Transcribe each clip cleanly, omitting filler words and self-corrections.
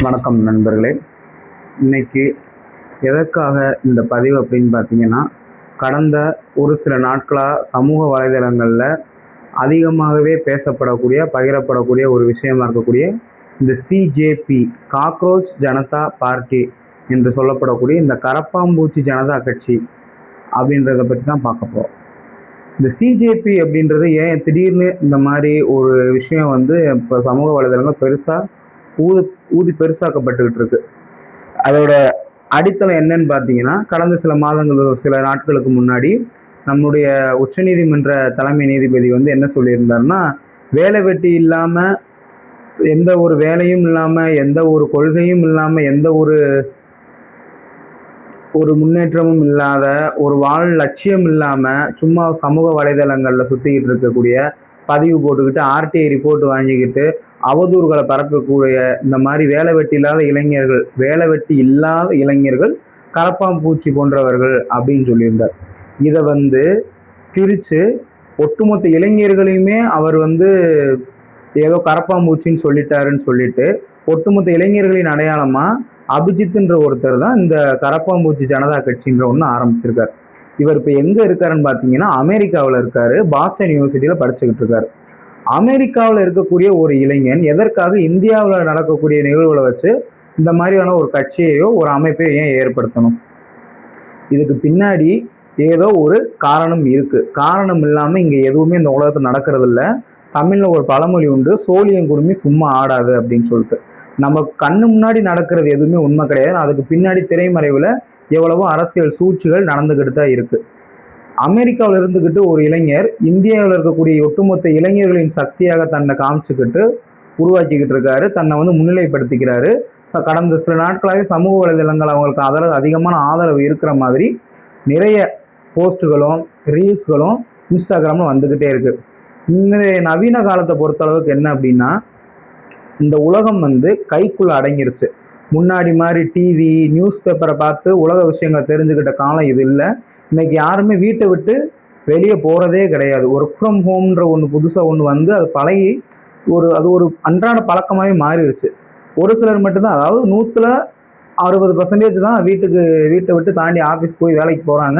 வணக்கம் நண்பர்களே. இன்னைக்கு எதற்காக இந்த பதிவு அப்படின்னு பார்த்தீங்கன்னா, கடந்த ஒரு சில நாட்களாக சமூக வலைதளங்களில் அதிகமாகவே பேசப்படக்கூடிய பகிரப்படக்கூடிய ஒரு விஷயமா இருக்கக்கூடிய இந்த சிஜேபி, காக்ரோச் ஜனதா பார்ட்டி என்று சொல்லப்படக்கூடிய இந்த கரப்பாம்பூச்சி ஜனதா கட்சி அப்படின்றத பற்றி தான் பார்க்க போகிறோம். இந்த சிஜேபி அப்படின்றது ஏன் திடீர்னு இந்த மாதிரி ஒரு விஷயம் இப்போ சமூக வலைதளங்கள் பெருசாக ஊதி பெருசாக்கப்பட்டுக்கிட்டு இருக்கு. அதோட அடித்தளம் என்னன்னு பார்த்தீங்கன்னா, கடந்த சில நாட்களுக்கு முன்னாடி நம்முடைய உச்சநீதிமன்ற தலைமை நீதிபதி என்ன சொல்லியிருந்தாருன்னா, வேலை வெட்டி இல்லாமல், எந்த ஒரு வேலையும் இல்லாமல், எந்த ஒரு கொள்கையும் இல்லாமல், எந்த ஒரு முன்னேற்றமும் இல்லாத, ஒரு லட்சியம் இல்லாமல் சும்மா சமூக வலைதளங்களில் சுற்றிக்கிட்டு இருக்கக்கூடிய, பதிவு போட்டுக்கிட்டு ஆர்டிஐ ரிப்போர்ட் வாங்கிக்கிட்டு அவதூறுகளை பரப்பக்கூடிய இந்த மாதிரி வேலை வெட்டி இல்லாத இளைஞர்கள் கரப்பாம்பூச்சி போன்றவர்கள் அப்படின்னு சொல்லியிருந்தார். இதை திரிச்சு ஒட்டுமொத்த இளைஞர்களையுமே அவர் ஏதோ கரப்பாம்பூச்சின்னு சொல்லிட்டாருன்னு சொல்லிட்டு ஒட்டுமொத்த இளைஞர்களின் அடையாளமா அபிஜித்ன்ற ஒருத்தர் தான் இந்த கரப்பாம்பூச்சி ஜனதா கட்சின்ற ஒன்று ஆரம்பிச்சிருக்காரு. இவர் இப்போ எங்க இருக்காருன்னு பார்த்தீங்கன்னா, அமெரிக்காவில் இருக்காரு. பாஸ்டன் யூனிவர்சிட்டியில படிச்சுக்கிட்டு இருக்காரு. அமெரிக்காவில் இருக்கக்கூடிய ஒரு இளைஞன் எதற்காக இந்தியாவில் நடக்கக்கூடிய நிகழ்வுகளை வச்சு இந்த மாதிரியான ஒரு கட்சியையோ ஒரு அமைப்பையோ ஏன் ஏற்படுத்தணும்? இதுக்கு பின்னாடி ஏதோ ஒரு காரணம் இருக்கு. காரணம் இல்லாமல் இங்கே எதுவுமே இந்த உலகத்தில் நடக்கிறது இல்லை. தமிழில் ஒரு பழமொழி உண்டு, சோழியம் குடுமி சும்மா ஆடாது அப்படின்னு சொல்லிட்டு. நம்ம கண்ணு முன்னாடி நடக்கிறது எதுவுமே உண்மை கிடையாது. அதுக்கு பின்னாடி திரைமறைவில் எவ்வளவோ அரசியல் சூழ்ச்சிகள் நடந்துக்கிட்டு தான் இருக்கு. அமெரிக்காவில் இருந்துக்கிட்டு ஒரு இளைஞர் இந்தியாவில் இருக்கக்கூடிய ஒட்டுமொத்த இளைஞர்களின் சக்தியாக தன்னை காமிச்சுக்கிட்டு உருவாக்கிக்கிட்டு இருக்காரு. தன்னை முன்னிலைப்படுத்திக்கிறாரு. கடந்த சில நாட்களாகவே சமூக வலைதளங்கள் அவங்களுக்கு அதிகமான ஆதரவு இருக்கிற மாதிரி நிறைய போஸ்ட்டுகளும் ரீல்ஸ்களும் இன்ஸ்டாகிராமில் வந்துக்கிட்டே இருக்கு. இன்றைய நவீன காலத்தை பொறுத்தளவுக்கு என்ன அப்படின்னா, இந்த உலகம் கைக்குள்ள அடங்கிருச்சு. முன்னாடி மாதிரி டிவி நியூஸ் பேப்பரை பார்த்து உலக விஷயங்களை தெரிஞ்சுக்கிட்ட காலம் இது இல்லை. இன்னைக்கு யாருமே வீட்டை விட்டு வெளியே போகிறதே கிடையாது. ஒர்க் ஃப்ரம் ஹோம்ன்ற ஒன்று புதுசாக அது பழகி அது ஒரு அன்றாட பழக்கமாகவே மாறிடுச்சு. ஒரு சிலர் மட்டும்தான், அதாவது 160% தான் வீட்டை விட்டு தாண்டி ஆஃபீஸ் போய் வேலைக்கு போகிறாங்க.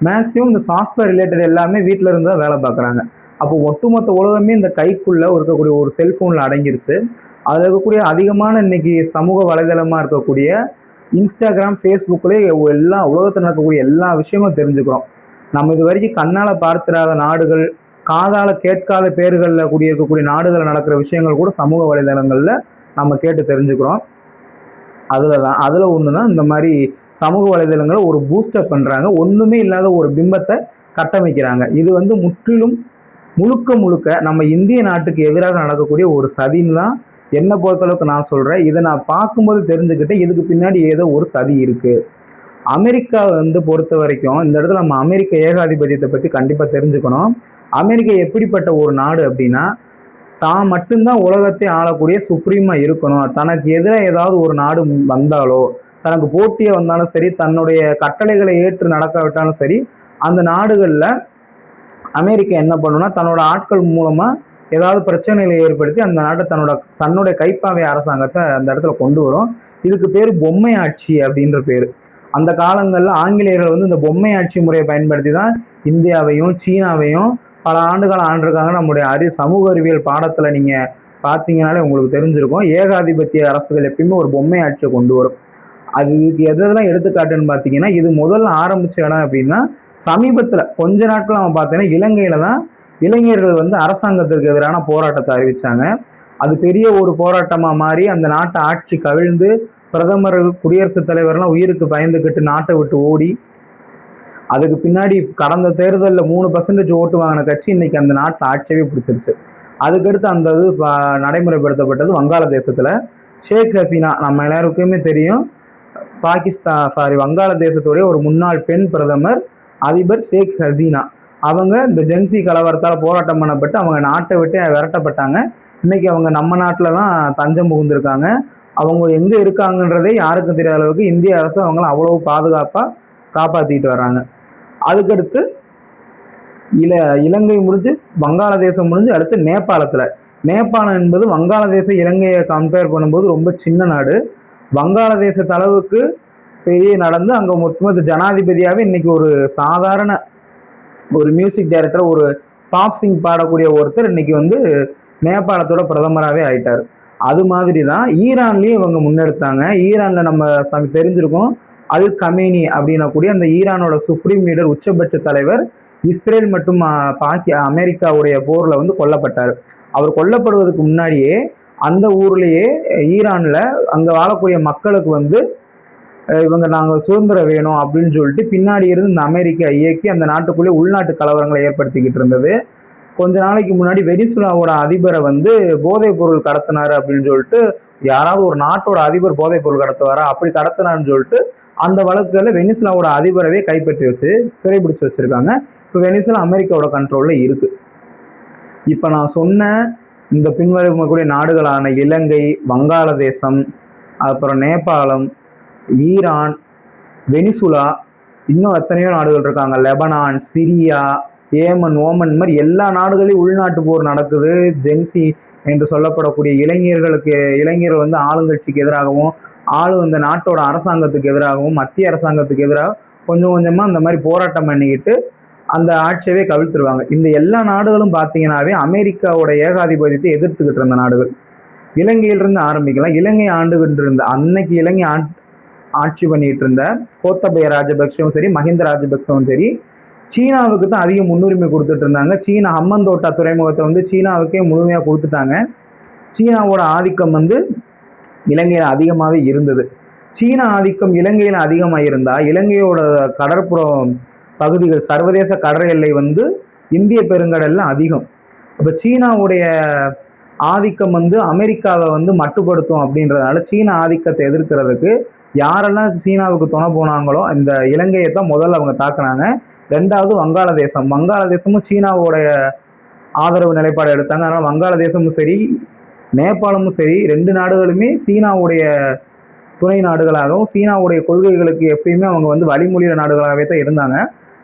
மேக்ஸிமம் இந்த சாஃப்ட்வேர் ரிலேட்டட் எல்லாமே வீட்டில் இருந்து தான் வேலை பார்க்குறாங்க. அப்போ ஒட்டுமொத்த உலகமே இந்த கைக்குள்ளே இருக்கக்கூடிய ஒரு செல்ஃபோனில் அடங்கிருச்சு. அதில் இருக்கக்கூடிய அதிகமான இன்னைக்கு சமூக வலைதளமாக இருக்கக்கூடிய இன்ஸ்டாகிராம், ஃபேஸ்புக்லேயே உலகத்தில் நடக்கக்கூடிய எல்லா விஷயமும் தெரிஞ்சுக்கிறோம். நம்ம இது வரைக்கும் கண்ணால் பார்த்திராத நாடுகள், காதால் கேட்காத பேர்களில் இருக்கக்கூடிய நாடுகளில் நடக்கிற விஷயங்கள் கூட சமூக வலைதளங்களில் நம்ம கேட்டு தெரிஞ்சுக்கிறோம். அதில் ஒன்று தான் இந்த மாதிரி சமூக வலைதளங்களை ஒரு பூஸ்டப் பண்ணுறாங்க. ஒன்றுமே இல்லாத ஒரு பிம்பத்தை கட்டமைக்கிறாங்க. இது முற்றிலும் முழுக்க நம்ம இந்திய நாட்டுக்கு எதிராக நடக்கக்கூடிய ஒரு சதின்னு தான் என்னை பொறுத்தளவுக்கு நான் சொல்கிறேன். இதை நான் பார்க்கும்போது தெரிஞ்சுக்கிட்டு இதுக்கு பின்னாடி ஏதோ ஒரு சதி இருக்குது. அமெரிக்கா பொறுத்த வரைக்கும் இந்த இடத்துல நம்ம அமெரிக்க ஏகாதிபத்தியத்தை பற்றி கண்டிப்பாக தெரிஞ்சுக்கணும். அமெரிக்கா எப்படிப்பட்ட ஒரு நாடு அப்படின்னா, தான் மட்டும்தான் உலகத்தை ஆளக்கூடிய சுப்ரீமாக இருக்கணும். தனக்கு எதிராக ஏதாவது ஒரு நாடு வந்தாலோ, தனக்கு போட்டியாக வந்தாலும் சரி, தன்னுடைய கட்டளைகளை ஏற்று நடக்காவிட்டாலும் சரி, அந்த நாடுகளில் அமெரிக்கா என்ன பண்ணுன்னா, தன்னோட ஆட்கள் மூலமாக ஏதாவது பிரச்சனைகளை ஏற்படுத்தி அந்த நாட்டை தன்னுடைய கைப்பாவை அரசாங்கத்தை அந்த இடத்துல கொண்டு வரும். இதுக்கு பேர் பொம்மை ஆட்சி அப்படின்ற பேர். அந்த காலங்களில் ஆங்கிலேயர்கள் இந்த பொம்மை ஆட்சி முறையை பயன்படுத்தி தான் இந்தியாவையும் சீனாவையும் பல ஆண்டுகள் ஆண்டிருக்காங்க. நம்முடைய சமூக அறிவியல் பாடத்தில் நீங்கள் பார்த்தீங்கன்னாலே உங்களுக்கு தெரிஞ்சிருக்கும். ஏகாதிபத்திய அரசுகள் எப்பயுமே ஒரு பொம்மை ஆட்சியை கொண்டு வரும். இதுக்கு எதெல்லாம் எடுத்துக்காட்டுன்னு பார்த்தீங்கன்னா, இது முதல்ல ஆரம்பிச்ச இடம் அப்படின்னா, சமீபத்தில் கொஞ்ச நாட்கள் நம்ம பார்த்தீங்கன்னா இலங்கையில தான் இளைஞர்கள் அரசாங்கத்திற்கு எதிரான போராட்டத்தை அறிவிச்சாங்க. அது பெரிய ஒரு போராட்டமாக மாறி அந்த நாட்டை ஆட்சி கவிழ்ந்து பிரதமர், குடியரசுத் தலைவர்லாம் உயிருக்கு பயந்துக்கிட்டு நாட்டை விட்டு ஓடி, அதுக்கு பின்னாடி கடந்த தேர்தலில் 3% ஓட்டு வாங்கின கட்சி இன்னைக்கு அந்த நாட்டை ஆட்சியவே பிடிச்சிருச்சு. அதுக்கடுத்து அந்த இது நடைமுறைப்படுத்தப்பட்டது வங்காளதேசத்தில். ஷேக் ஹசீனா நம்ம எல்லாருக்குமே தெரியும். வங்காளதேசத்துடைய ஒரு முன்னாள் பெண் பிரதமர் அதிபர் ஷேக் ஹசீனா. அவங்க இந்த ஜென்சி கலவரத்தால் போராட்டம் பண்ணப்பட்டு அவங்க நாட்டை விட்டு விரட்டப்பட்டாங்க. இன்னைக்கு அவங்க நம்ம நாட்டில் தான் தஞ்சம் புகுந்திருக்காங்க. அவங்க எங்கே இருக்காங்கன்றதே யாருக்கும் தெரியாத அளவுக்கு இந்திய அரசு அவங்கள அவ்வளவு பாதுகாப்பாக காப்பாற்றிட்டு வர்றாங்க. அதுக்கடுத்து இலங்கை முடிஞ்சு வங்காளதேசம் முடிஞ்சு அடுத்து நேபாளம் என்பது வங்காளதேச இலங்கையை கம்பேர் பண்ணும்போது ரொம்ப சின்ன நாடு. வங்காளதேச அளவுக்கு பெரிய நடந்து அங்கே ஒட்டுமொத்த ஜனாதிபதியாகவே இன்னைக்கு ஒரு சாதாரண ஒரு மியூசிக் டைரக்டர், ஒரு பாப் சிங் பாடக்கூடிய ஒருத்தர் இன்னைக்கு வந்து நேபாளத்தோட பிரதமராகவே ஆயிட்டார். அது மாதிரி தான் ஈரான்லேயும் இவங்க முன்னெடுத்தாங்க. ஈரானில் நம்ம தெரிஞ்சிருக்கோம், அல் கமேனி அப்படின்னக்கூடிய அந்த ஈரானோட சுப்ரீம் லீடர், உச்சபட்ச தலைவர் இஸ்ரேல் மற்றும் அமெரிக்காவுடைய போரில் வந்து கொல்லப்பட்டார். அவர் கொல்லப்படுவதற்கு முன்னாடியே அந்த ஊர்லேயே ஈரானில் அங்கே வாழக்கூடிய மக்களுக்கு வந்து இவங்க நாங்கள் சுதந்திரம் வேணும் அப்படின்னு சொல்லிட்டு பின்னாடி இருந்து இந்த அமெரிக்கா இயக்கி அந்த நாட்டுக்குள்ளே உள்நாட்டு கலவரங்களை ஏற்படுத்திக்கிட்டு இருந்தது. கொஞ்ச நாளைக்கு முன்னாடி வெனிசுலாவோட அதிபரை வந்து போதைப் பொருள் கடத்தினாரு அப்படின்னு சொல்லிட்டு, யாராவது ஒரு நாட்டோட அதிபர் போதைப் பொருள் கடத்துவாரா, அப்படி கடத்தினாருன்னு சொல்லிட்டு அந்த வழக்குல வெனிசுலாவோட அதிபரவே கைப்பற்றி வச்சு சிறைபிடிச்சு வச்சிருக்காங்க. இப்போ வெனிசுலா அமெரிக்காவோட கண்ட்ரோல்ல இருக்கு. இப்போ நான் சொன்ன இந்த பின்வரக்கூடிய நாடுகளான இலங்கை, வங்காளதேசம், அப்புறம் நேபாளம், ஈரான், வெனிசுலா, இன்னும் எத்தனையோ நாடுகள் இருக்காங்க, லெபனான், சிரியா, ஏமன், ஓமன், இந்த மாதிரி எல்லா நாடுகளையும் உள்நாட்டு போர் நடக்குது. ஜென்சி என்று சொல்லப்படக்கூடிய இளைஞர்கள் வந்து ஆளுங்கட்சிக்கு எதிராகவும் இந்த நாட்டோட அரசாங்கத்துக்கு எதிராகவும் மத்திய அரசாங்கத்துக்கு எதிராக கொஞ்சம் கொஞ்சமாக இந்த மாதிரி போராட்டம் பண்ணிக்கிட்டு அந்த ஆட்சியவே கவிழ்த்துருவாங்க. இந்த எல்லா நாடுகளும் பார்த்தீங்கன்னாவே அமெரிக்காவோட ஏகாதிபதியத்தை எதிர்த்துக்கிட்டு இருந்த நாடுகள். இலங்கையிலிருந்து ஆரம்பிக்கலாம். இலங்கை ஆண்டுகிட்டு இருந்த அன்னைக்கு இலங்கை ஆட்சி பண்ணிட்டு இருந்த கோத்தபய ராஜபக்சவும் சரி, மஹிந்த ராஜபக்சவும் சரி, சீனாவுக்கு தான் அதிக முன்னுரிமை கொடுத்துட்டு இருந்தாங்க. சீனா ஹம்மந்தோட்டா துறைமுகத்தை வந்து சீனாவுக்கே முழுமையாக கொடுத்துட்டாங்க. சீனாவோட ஆதிக்கம் வந்து இலங்கையில் அதிகமாகவே இருந்தது. சீனா ஆதிக்கம் இலங்கையில் அதிகமாக இருந்தால் இலங்கையோட கடற்புறம் பகுதிகள், சர்வதேச கடல் எல்லை வந்து இந்திய பெருங்கடல்ல அதிகம். அப்போ சீனாவுடைய ஆதிக்கம் வந்து அமெரிக்காவை வந்து மட்டுப்படுத்தும். அப்படின்றதுனால சீனா ஆதிக்கத்தை எதிர்க்கிறதுக்கு யாரெல்லாம் சீனாவுக்கு துணை போனாங்களோ இந்த இலங்கையை தான் முதல்ல அவங்க தாக்குனாங்க. ரெண்டாவது வங்காளதேசமும் சீனாவோடைய ஆதரவு நிலைப்பாடு எடுத்தாங்க. அதனால வங்காளதேசமும் சரி, நேபாளமும் சரி, ரெண்டு நாடுகளுமே சீனாவுடைய துணை நாடுகளாகவும் சீனாவுடைய கொள்கைகளுக்கு எப்பயுமே அவங்க வந்து வழிமொழியிற நாடுகளாகவே தான் இருந்தாங்க.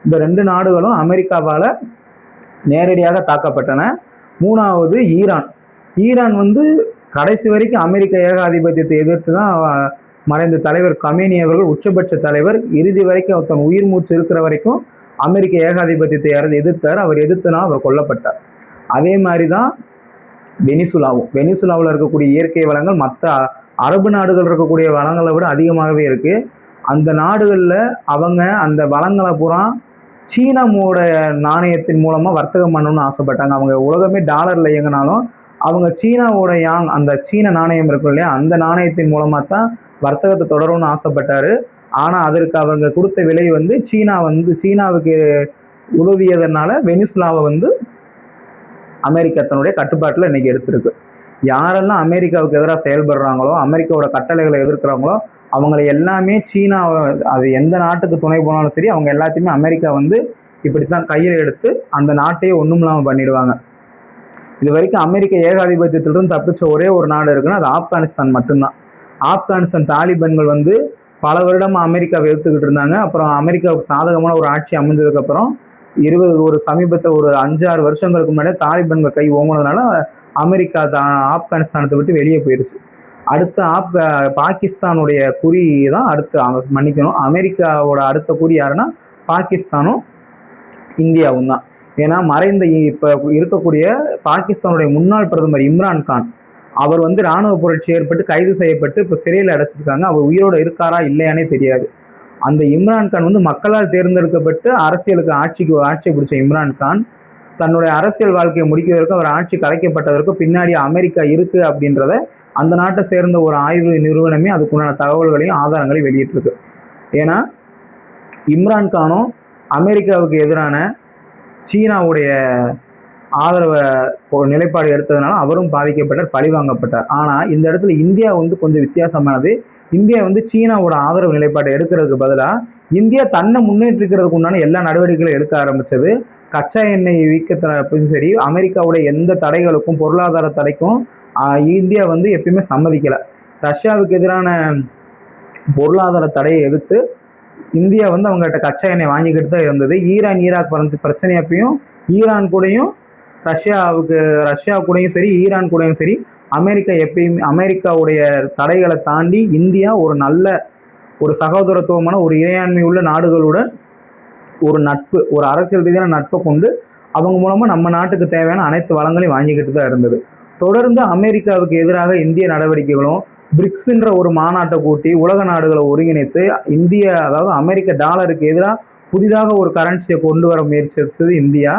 இந்த ரெண்டு நாடுகளும் அமெரிக்காவால் நேரடியாக தாக்கப்பட்டன. மூணாவது ஈரான் வந்து கடைசி வரைக்கும் அமெரிக்க ஏகாதிபத்தியத்தை எதிர்த்து தான் மறைந்த தலைவர் கமேனி அவர்கள், உச்சபட்ச தலைவர், இறுதி வரைக்கும் தன் உயிர் மூச்சு இருக்கிற வரைக்கும் அமெரிக்க ஏகாதிபத்தியத்தை எதிர்த்தார். அவர் எதிர்த்தனால் அவர் கொல்லப்பட்டார். அதே மாதிரி தான் வெனிசுலாவில் இருக்கக்கூடிய இயற்கை வளங்கள் மற்ற அரபு நாடுகள் இருக்கக்கூடிய வளங்களை விட அதிகமாகவே இருக்கு. அந்த நாடுகளில் அவங்க அந்த வளங்களை பூரா சீனாவோட நாணயத்தின் மூலமாக வர்த்தகம் பண்ணணும்னு ஆசைப்பட்டாங்க. அவங்க உலகமே டாலரில் இயங்கினாலும் அவங்க சீனாவோட அந்த சீன நாணயம் இருக்கும் இல்லையா, அந்த நாணயத்தின் மூலமாக தான் வர்த்தகத்தை தொடரும்னு ஆசைப்பட்டாரு. ஆனால் அதற்கு அவங்க கொடுத்த விலை வந்து சீனாவுக்கு உதவியதனால வெனிசுலாவை வந்து அமெரிக்கா தன்னுடைய கட்டுப்பாட்டில் இன்னைக்கு எடுத்திருக்கு. யாரெல்லாம் அமெரிக்காவுக்கு எதிராக செயல்படுறாங்களோ, அமெரிக்காவோட கட்டளைகளை எதிர்க்கிறாங்களோ, அவங்களை எல்லாமே சீனா, அது எந்த நாட்டுக்கு துணை போனாலும் சரி, அவங்க எல்லாத்தையுமே அமெரிக்கா வந்து இப்படித்தான் கையில் எடுத்து அந்த நாட்டையே ஒன்றும் இல்லாமல் பண்ணிடுவாங்க. இது வரைக்கும் அமெரிக்க ஏகாதிபத்தியத்திலிருந்து தப்பிச்ச ஒரே ஒரு நாடு இருக்குன்னா அது ஆப்கானிஸ்தான் மட்டும்தான். ஆப்கானிஸ்தான் தாலிபான்கள் வந்து பல வருடமாக அமெரிக்காவை எதிர்த்துக்கிட்டு இருந்தாங்க. அப்புறம் அமெரிக்காவுக்கு சாதகமான ஒரு ஆட்சி அமைஞ்சதுக்கப்புறம் சமீபத்தில் ஒரு 5-6 வருஷங்களுக்கு முன்னாடியே தாலிபான்கள் கை ஓங்கினதுனால அமெரிக்கா ஆப்கானிஸ்தானத்தை விட்டு வெளியே போயிடுச்சு. அடுத்து பாகிஸ்தானுடைய குறி தான் மன்னிக்கணும், அமெரிக்காவோட அடுத்த குறி யாருன்னா பாகிஸ்தானும் இந்தியாவும் தான். ஏன்னா மறைந்த இப்போ இருக்கக்கூடிய பாகிஸ்தானுடைய முன்னாள் பிரதமர் இம்ரான் கான், அவர் வந்து இராணுவ புரட்சி ஏற்பட்டு கைது செய்யப்பட்டு இப்போ சிறையில் அடைச்சிருக்காங்க. அவர் உயிரோடு இருக்காரா இல்லையானே தெரியாது. அந்த இம்ரான் கான் வந்து மக்களால் தேர்ந்தெடுக்கப்பட்டு அரசியலுக்கு ஆட்சி பிடிச்ச இம்ரான் கான் தன்னுடைய அரசியல் வாழ்க்கையை முடிக்கிறதற்கு, அவர் ஆட்சி கலைக்கப்பட்டதற்கு பின்னாடி அமெரிக்கா இருக்கு அப்படின்றத அந்த நாட்டை சேர்ந்த ஒரு ஆய்வு நிறுவனமே அதுக்குண்டான தகவல்களையும் ஆதாரங்களையும் வெளியிட்டிருக்கு. ஏன்னா இம்ரான் கானும் அமெரிக்காவுக்கு எதிரான சீனாவுடைய ஆதரவை நிலைப்பாடு எடுத்ததுனால அவரும் பாதிக்கப்பட்டார், பழிவாங்கப்பட்டார். ஆனால் இந்த இடத்துல இந்தியா வந்து கொஞ்சம் வித்தியாசமானது. இந்தியா வந்து சீனாவோட ஆதரவு நிலைப்பாட்டை எடுக்கிறதுக்கு பதிலாக இந்தியா தன்னை முன்னேற்றிக்கிறதுக்கு உண்டான எல்லா நடவடிக்கைகளும் எடுக்க ஆரம்பிச்சது. கச்சா எண்ணெய் வீக்கத்திலும் சரி, அமெரிக்காவுடைய எந்த தடைகளுக்கும் பொருளாதார தடைக்கும் இந்தியா வந்து எப்பயுமே சம்மதிக்கலை. ரஷ்யாவுக்கு எதிரான பொருளாதார தடையை எதிர்த்து இந்தியா வந்து அவங்ககிட்ட கச்சா எண்ணெய் வாங்கிக்கிட்டு தான் இருந்தது. ஈராக் பிரச்சனையப்பையும் ஈரான் கூடயும் ரஷ்யா கூடயும் சரி, ஈரான் கூடயும் சரி அமெரிக்கா எப்பயுமே அமெரிக்காவுடைய தடைகளை தாண்டி இந்தியா ஒரு நல்ல ஒரு சகோதரத்துவமான ஒரு இறையாண்மை உள்ள நாடுகளுடன் ஒரு நட்பு, ஒரு அரசியல் ரீதியான நட்பை கொண்டு அவங்க மூலமா நம்ம நாட்டுக்கு தேவையான அனைத்து வளங்களையும் வாங்கிக்கிட்டு தான் இருந்தது. தொடர்ந்து அமெரிக்காவுக்கு எதிராக இந்திய நடவடிக்கைகளும் பிரிக்ஸ்ன்ற ஒரு மாநாட்டை கூட்டி உலக நாடுகளை ஒருங்கிணைத்து இந்திய அதாவது அமெரிக்க டாலருக்கு எதிராக புதிதாக ஒரு கரன்சியை கொண்டு வர முயற்சிச்சது இந்தியா.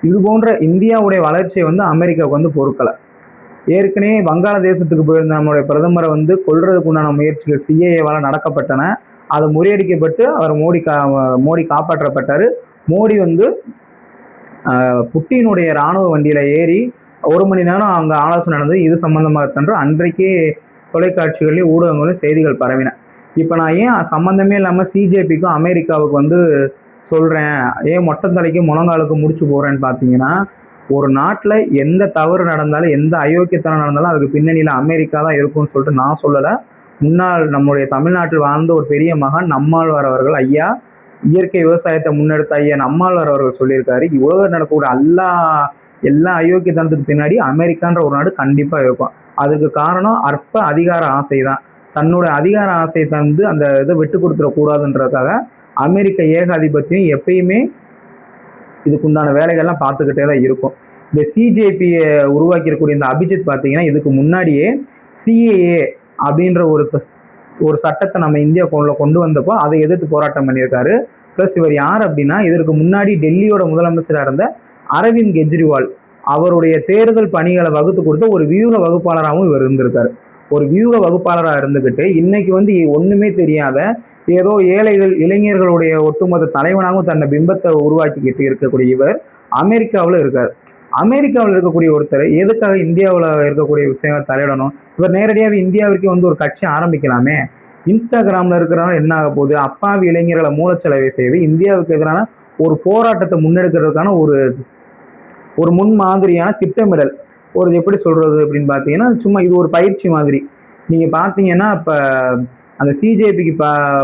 இது போன்ற இந்தியாவுடைய வளர்ச்சியை வந்து அமெரிக்காவுக்கு வந்து பொறுக்கலை. ஏற்கனவே வங்காளதேசத்துக்கு போயிருந்த நம்மளுடைய பிரதமரை வந்து கொல்றதுக்கு உண்டான முயற்சிகள் சிஏஏவால் நடக்கப்பட்டன. அது முறியடிக்கப்பட்டு அவர் மோடி காப்பாற்றப்பட்டார். மோடி வந்து புட்டினுடைய இராணுவ வண்டியில் ஏறி 1 மணி நேரம் அங்கே ஆலோசனை நடந்தது. இது சம்பந்தமாக தன்று அன்றைக்கே தொலைக்காட்சிகளையும் ஊடகங்களையும் செய்திகள் பரவின. இப்போ நான் ஏன் சம்மந்தமே இல்லாமல் சிஜேபிக்கும் அமெரிக்காவுக்கு வந்து சொல்கிறேன், ஏன் மொட்டை தலைக்கும் முழங்காலுக்கும் முடிச்சு போகிறேன்னு பார்த்தீங்கன்னா, ஒரு நாட்டில் எந்த தவறு நடந்தாலும் எந்த அயோக்கியத்தனம் நடந்தாலும் அதுக்கு பின்னணியில் அமெரிக்கா தான் இருக்கும்னு சொல்லிட்டு நான் சொல்லலை. முன்னாள் நம்முடைய தமிழ்நாட்டில் வாழ்ந்த ஒரு பெரிய மகான் நம்மாழ்வார் அவர்கள், ஐயா இயற்கை விவசாயத்தை முன்னெடுத்த ஐயா நம்மாழ்வார் அவர்கள் சொல்லியிருக்காரு, உலகம் நடக்கக்கூடிய எல்லா அயோக்கியத்தனத்துக்கு பின்னாடி அமெரிக்கான்ற ஒரு நாடு கண்டிப்பாக இருக்கும். அதுக்கு காரணம் அற்ப அதிகார ஆசை தான். தன்னோட அதிகார ஆசையை தந்து அந்த இதை விட்டு கொடுத்துடக்கூடாதுன்றதுக்காக அமெரிக்க ஏகாதிபத்தியம் எப்பயுமே இதுக்குண்டான வேலைகள்லாம் பார்த்துக்கிட்டே தான் இருக்கும். இந்த சிஜேபியை உருவாக்கியிருக்கக்கூடிய இந்த அபிஜித் பார்த்தீங்கன்னா இதுக்கு முன்னாடியே சிஏஏ அப்படின்ற ஒரு சட்டத்தை நம்ம இந்தியாவுக்குள்ள கொண்டு வந்தப்போ அதை எதிர்த்து போராட்டம் பண்ணியிருக்காரு. ப்ளஸ் இவர் யார் அப்படின்னா, இதற்கு முன்னாடி டெல்லியோட முதலமைச்சராக இருந்த அரவிந்த் கெஜ்ரிவால் அவருடைய தேர்தல் பணிகளை வகுத்து கொடுத்த ஒரு வியூக வகுப்பாளராகவும் இவர் இருந்திருக்காரு. ஒரு வியூக வகுப்பாளராக இருந்துக்கிட்டு இன்னைக்கு வந்து ஒன்றுமே தெரியாத ஏதோ இளைஞர்களுடைய ஒட்டுமொத்த தலைவனாகவும் தன்னை பிம்பத்தை உருவாக்கிக்கிட்டு இருக்கக்கூடிய இவர் அமெரிக்காவில் இருக்கார். அமெரிக்காவில் இருக்கக்கூடிய ஒருத்தர் எதுக்காக இந்தியாவில் இருக்கக்கூடிய விஷயங்களை தலையிடணும்? இவர் நேரடியாக இந்தியாவிற்கே வந்து ஒரு கட்சி ஆரம்பிக்கலாமே. இன்ஸ்டாகிராமில் இருக்கிறவங்க என்ன ஆக போகுது? அப்பாவி இளைஞர்களை மூலச்செலவை செய்து இந்தியாவுக்கு எதிரான ஒரு போராட்டத்தை முன்னெடுக்கிறதுக்கான ஒரு முன்மாதிரியான திட்டமிடல். ஒரு எப்படி சொல்கிறது அப்படின்னு பார்த்தீங்கன்னா, சும்மா இது ஒரு பயிற்சி மாதிரி. நீங்கள் பார்த்தீங்கன்னா இப்போ அந்த சிஜேபிக்கு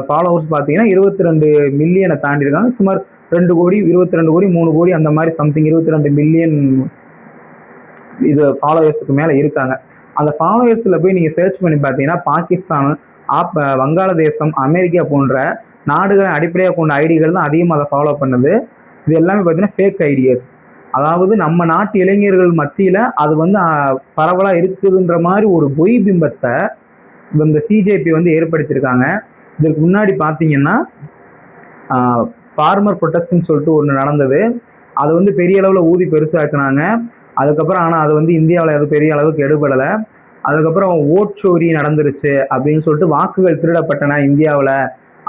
ஃபாலோவர்ஸ் பார்த்தீங்கன்னா 22 மில்லியனை தாண்டியிருக்காங்க. சுமார் 2 கோடி 22 கோடி 3 கோடி அந்த மாதிரி சம்திங் 22 மில்லியன் இது ஃபாலோவர்ஸுக்கு மேலே இருக்காங்க. அந்த ஃபாலோவர்ஸில் போய் நீங்கள் சர்ச் பண்ணி பார்த்தீங்கன்னா பாகிஸ்தான், வங்காளதேசம், அமெரிக்கா போன்ற நாடுகளை அடிப்படையாக கொண்ட ஐடிகள் தான் அதிகமாக அதை ஃபாலோ பண்ணுது. இது எல்லாமே பார்த்தீங்கன்னா ஃபேக் ஐடியாஸ். அதாவது நம்ம நாட்டு இளைஞர்கள் மத்தியில் அது வந்து பரவலாக இருக்குதுன்ற மாதிரி ஒரு பொய் பிம்பத்தை இந்த சிஜேபி வந்து ஏற்படுத்தியிருக்காங்க. இதற்கு முன்னாடி பார்த்தீங்கன்னா ஃபார்மர் ப்ரொட்டஸ்ட்னு சொல்லிட்டு ஒன்று நடந்தது. அது வந்து பெரிய அளவில் ஊதி பெருசாக்குனாங்க. அதுக்கப்புறம் ஆனால் அது வந்து இந்தியாவில் அது பெரிய அளவுக்கு எடுபடலை. அதுக்கப்புறம் ஓட் சோரி நடந்துருச்சு அப்படின்னு சொல்லிட்டு வாக்குகள் திருடப்பட்டன இந்தியாவில்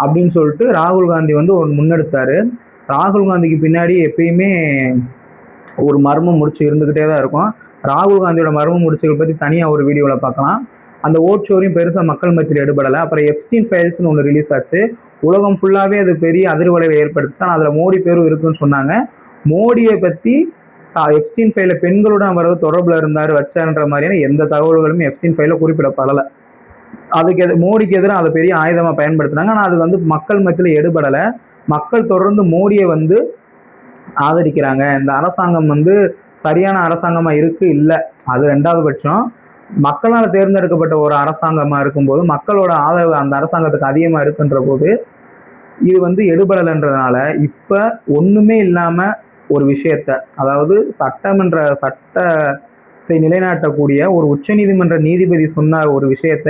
அப்படின்னு சொல்லிட்டு ராகுல் காந்தி வந்து ஒன்று முன்னெடுத்தார். ராகுல் காந்திக்கு பின்னாடி எப்பயுமே ஒரு மர்மம் முடிச்சு இருந்துக்கிட்டே தான் இருக்கும். ராகுல் காந்தியோட மர்மம் முடிச்சுகளை பற்றி தனியாக ஒரு வீடியோவில் பார்க்கலாம். அந்த ஓட் சோரியும் பெருசாக மக்கள் மத்தியில் எடுபடலை. அப்புறம் எப்ஸ்டீன் ஃபைல்ஸ்னு ஒன்று ரிலீஸ் ஆச்சு. உலகம் ஃபுல்லாகவே அது பெரிய அதிர்வலைகளை ஏற்படுத்துச்சு. ஆனால் அதில் மோடி பேரும் இருக்குன்னு சொன்னாங்க. மோடியை பற்றி எப்ஸ்டீன் ஃபைலில் பெண்களுடன் அவர் தொடர்பில் இருந்தார் வச்சார்ன்ற மாதிரியான எந்த தகவல்களுமே எப்ஸ்டீன் ஃபைலில் குறிப்பிடப்படலை. அதுக்கு மோடிக்கு எதிராக அதை பெரிய ஆயுதமாக பயன்படுத்தினாங்க. ஆனால் அது வந்து மக்கள் மத்தியில் எடுபடலை. மக்கள் தொடர்ந்து மோடியை வந்து ஆதரிக்கிறாங்க. இந்த அரசாங்கம் வந்து சரியான அரசாங்கமாக இருக்குது இல்லை, அது 2வது பட்சம். மக்களால் தேர்ந்தெடுக்கப்பட்ட ஒரு அரசாங்கமாக இருக்கும்போது மக்களோட ஆதரவு அந்த அரசாங்கத்துக்கு அதிகமாக இருக்குன்ற போது இது வந்து எடுபடலைன்றதுனால இப்போ ஒன்றுமே இல்லாமல் ஒரு விஷயத்த, அதாவது சட்டத்தை நிலைநாட்டக்கூடிய ஒரு உச்சநீதிமன்ற நீதிபதி சொன்ன ஒரு விஷயத்த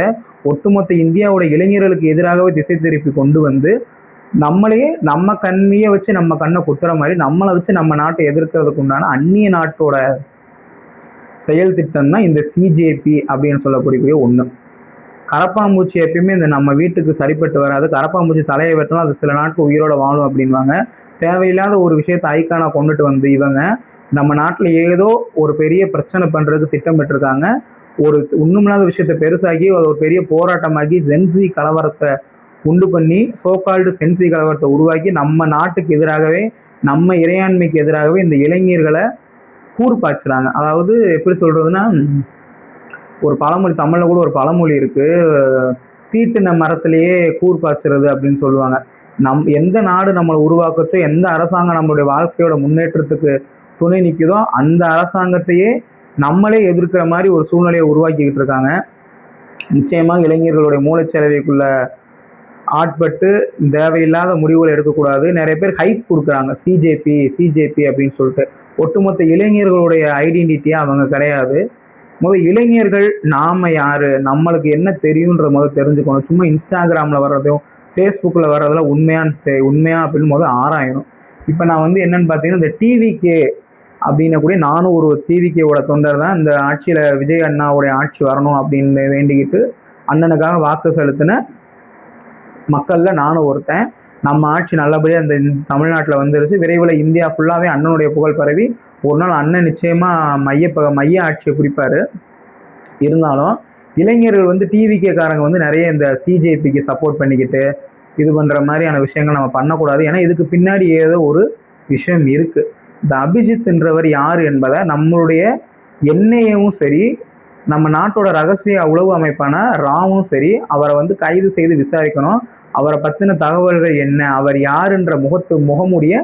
ஒட்டுமொத்த இந்தியாவோட இளைஞர்களுக்கு எதிராகவே திசை திருப்பி கொண்டு வந்து நம்மளையே நம்ம கண்ணியை வச்சு நம்ம கண்ணை குத்துற மாதிரி நம்மளை வச்சு நம்ம நாட்டை எதிர்க்கிறதுக்கு உண்டான அந்நிய நாட்டோட செயல் திட்டம் தான் இந்த சிஜேபி அப்படின்னு சொல்லக்கூடிய ஒன்று. கரப்பாம்பூச்சி எப்பயுமே இந்த நம்ம வீட்டுக்கு சரிப்பட்டு வராது. கரப்பாம்பூச்சி தலையை வெட்டணும், அது சில நாட்கள் உயிரோட வாழும் அப்படின்வாங்க. தேவையில்லாத ஒரு விஷயத்தை ஐக்கானா கொண்டுட்டு வந்து இவங்க நம்ம நாட்டில் ஏதோ ஒரு பெரிய பிரச்சனை பண்ணுறதுக்கு திட்டமிட்டிருக்காங்க. ஒரு ஒண்ணுமில்லாத விஷயத்தை பெருசாகி அது ஒரு பெரிய போராட்டமாகி ஜென்சி கலவரத்தை உண்டு பண்ணி சோகால்டு சென்சி கலவரத்தை உருவாக்கி நம்ம நாட்டுக்கு எதிராகவே நம்ம இறையாண்மைக்கு எதிராகவே இந்த இளைஞர்களை கூர்பாய்ச்சுறாங்க. அதாவது எப்படி சொல்றதுன்னா, ஒரு பழமொழி தமிழில் கூட ஒரு பழமொழி இருக்கு, தீட்டின மரத்திலேயே கூர்பாய்ச்சுறது அப்படின்னு சொல்லுவாங்க. எந்த நாடு நம்மளை உருவாக்கச்சோ, எந்த அரசாங்கம் நம்மளுடைய வாழ்க்கையோட முன்னேற்றத்துக்கு துணை நிற்குதோ அந்த அரசாங்கத்தையே நம்மளே எதிர்க்கிற மாதிரி ஒரு சூழ்நிலையை உருவாக்கிக்கிட்டு இருக்காங்க. நிச்சயமாக இளைஞர்களுடைய மூளைச்சலவைக்குள்ள ஆட்பட்டு தேவையில்லாத முடிவுகள் எடுக்கக்கூடாது. நிறைய பேர் ஹைப் கொடுக்குறாங்க, சிஜேபி அப்படின்னு சொல்லிட்டு. ஒட்டுமொத்த இளைஞர்களுடைய ஐடென்டிட்டியா அவங்க கிடையாது. இளைஞர்கள் நாம யாரு, நம்மளுக்கு என்ன தெரியுன்ற தெரிஞ்சுக்கணும். சும்மா இன்ஸ்டாகிராமில் வர்றதும் ஃபேஸ்புக்கில் வர்றதெல்லாம் உண்மையா அப்படின்னு ஆராயணும். இப்போ நான் என்னன்னு பார்த்தீங்கன்னா, இந்த டிவிகே அப்படின்னக்கூடிய நானும் ஒரு டிவிகேவோட தொண்டர் தான். இந்த ஆட்சியில் விஜய் அண்ணாவுடைய ஆட்சி வரணும் அப்படின்னு வேண்டிக்கிட்டு அண்ணனுக்காக வாக்கு செலுத்தின மக்களில் நானும் ஒருத்தன். நம்ம ஆட்சி நல்லபடியாக இந்த தமிழ்நாட்டில் வந்துருச்சு. விரைவில் இந்தியா ஃபுல்லாகவே அண்ணனுடைய புகழ் பரவி ஒரு நாள் அண்ணன் நிச்சயமாக மைய ஆட்சியை குறிப்பார். இருந்தாலும் இளைஞர்கள் டிவிகேக்காரங்க நிறைய இந்த சிஜேபிக்கு சப்போர்ட் பண்ணிக்கிட்டு இது பண்ணுற மாதிரியான விஷயங்கள் நம்ம பண்ணக்கூடாது. ஏன்னா இதுக்கு பின்னாடி ஏதோ ஒரு விஷயம் இருக்குது. இந்த அபிஜித் என்றவர் யார் என்பதை நம்மளுடைய என்ஐஏவும் சரி, நம்ம நாட்டோட ரகசிய உளவு அமைப்பான ராவும் சரி அவரை கைது செய்து விசாரிக்கணும். அவரை பற்றின தகவல்கள் என்ன, அவர் யாருன்ற முகமூடிய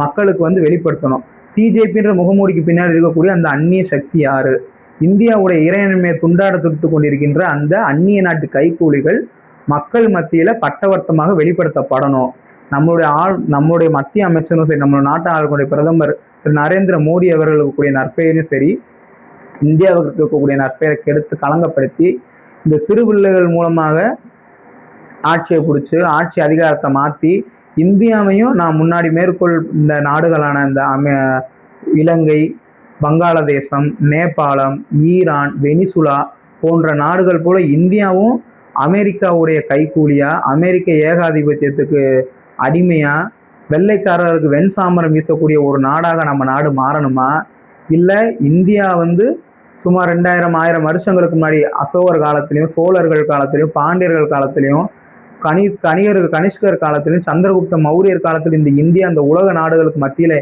மக்களுக்கு வெளிப்படுத்தணும். சிஜேபின்ற முகமூடிக்கு பின்னாடி இருக்கக்கூடிய அந்த அந்நிய சக்தி யாரு, இந்தியாவுடைய இறையாண்மையை துண்டாட துடித்து கொண்டிருக்கின்ற அந்த அந்நிய நாட்டு கைக்கூலிகள் மக்கள் மத்தியில பட்டவர்த்தமாக வெளிப்படுத்தப்படணும். நம்மளுடைய மத்திய அமைச்சரும் சரி, நம்மளோட நாட்டு ஆளுடைய பிரதமர் திரு நரேந்திர மோடி அவர்களுக்கு கூடிய நற்பெயரும் சரி, இந்தியாவுக்கு இருக்கக்கூடிய நற்பெயரை கெடுத்து களங்கப்படுத்தி இந்த சிறு பிள்ளைகள் மூலமாக ஆட்சியை பிடிச்சி ஆட்சி அதிகாரத்தை மாற்றி இந்தியாவையும் நான் முன்னாடி இந்த நாடுகளான இந்த இலங்கை, வங்காளதேசம், நேபாளம், ஈரான், வெனிசுலா போன்ற நாடுகள் போல இந்தியாவும் அமெரிக்காவுடைய கைக்கூலியா, அமெரிக்க ஏகாதிபத்தியத்துக்கு அடிமையா, வெள்ளைக்காரர்களுக்கு வெண்சாமரம் வீசக்கூடிய ஒரு நாடாக நம்ம நாடு மாறணுமா, இல்லை இந்தியா சுமார் 2000 வருஷங்களுக்கு முன்னாடி அசோகர் காலத்திலையும், சோழர்கள் காலத்திலையும், பாண்டியர்கள் காலத்திலையும், கனிஷ்கர் காலத்திலையும், சந்திரகுப்த மௌரியர் காலத்திலும் இந்த இந்தியா அந்த உலக நாடுகளுக்கு மத்தியில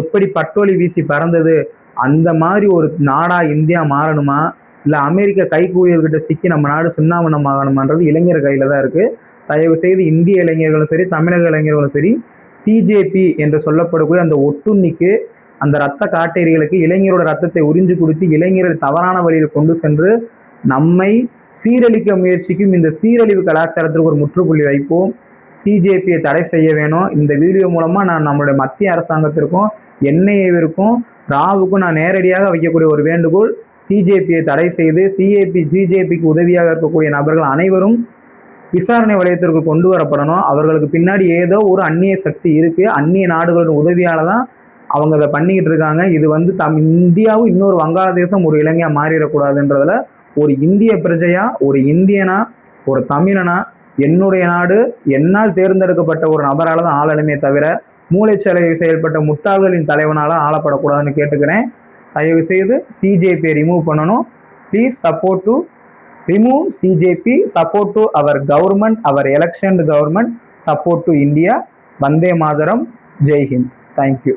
எப்படி பட்டொலி வீசி பறந்தது, அந்த மாதிரி ஒரு நாடா இந்தியா மாறணுமா, இல்லை அமெரிக்க கைக்கூலியர்கிட்ட சிக்கி நம்ம நாடு சின்னாமணம் ஆகணுமான்றது இளைஞர் கையில தான் இருக்கு. தயவு செய்து இந்திய இளைஞர்களும் சரி, தமிழக இளைஞர்களும் சரி, சிஜேபி என்று சொல்லப்படக்கூடிய அந்த ஒட்டுண்ணிக்கு, அந்த இரத்த காட்டேரிகளுக்கு இளைஞரோட ரத்தத்தை உறிஞ்சு கொடுத்து இளைஞர்கள் தவறான வழியில் கொண்டு சென்று நம்மை சீரழிக்க முயற்சிக்கும் இந்த சீரழிவு கலாச்சாரத்திற்கு ஒரு முற்றுப்புள்ளி வைப்போம். சிஜேபியை தடை செய்ய வேணும். இந்த வீடியோ மூலமா நான் நம்மளுடைய மத்திய அரசாங்கத்திற்கும் என்ஐஏவிற்கும் ராவுக்கும் நான் நேரடியாக வைக்கக்கூடிய ஒரு வேண்டுகோள், சிஜேபியை தடை செய்து சிஜேபிக்கு உதவியாக இருக்கக்கூடிய நபர்கள் அனைவரும் விசாரணை வளையத்திற்கு கொண்டு வரப்படணும். அவர்களுக்கு பின்னாடி ஏதோ ஒரு அந்நிய சக்தி இருக்கு. அந்நிய நாடுகளோட உதவியால தான் அவங்க அதை பண்ணிக்கிட்டு இருக்காங்க. இது இந்தியாவும் இன்னொரு வங்காளதேசம் ஒரு இலங்கையா மாறிடக்கூடாதுன்றதுல ஒரு இந்திய பிரஜையா, ஒரு இந்தியனா, ஒரு தமிழனா, என்னுடைய நாடு என்னால் தேர்ந்தெடுக்கப்பட்ட ஒரு நபரால தான் ஆளணுமே தவிர மூளைச்சலவை செயல்பட்ட முட்டாள்களின் தலைவனால ஆளப்படக்கூடாதுன்னு கேட்டுக்கிறேன். தயவு செய்து சிஜேபியை ரிமூவ் பண்ணணும். Please support to remove CJP, support to our government, our election government, support to India. Vande Mataram, Jai Hind. Thank you.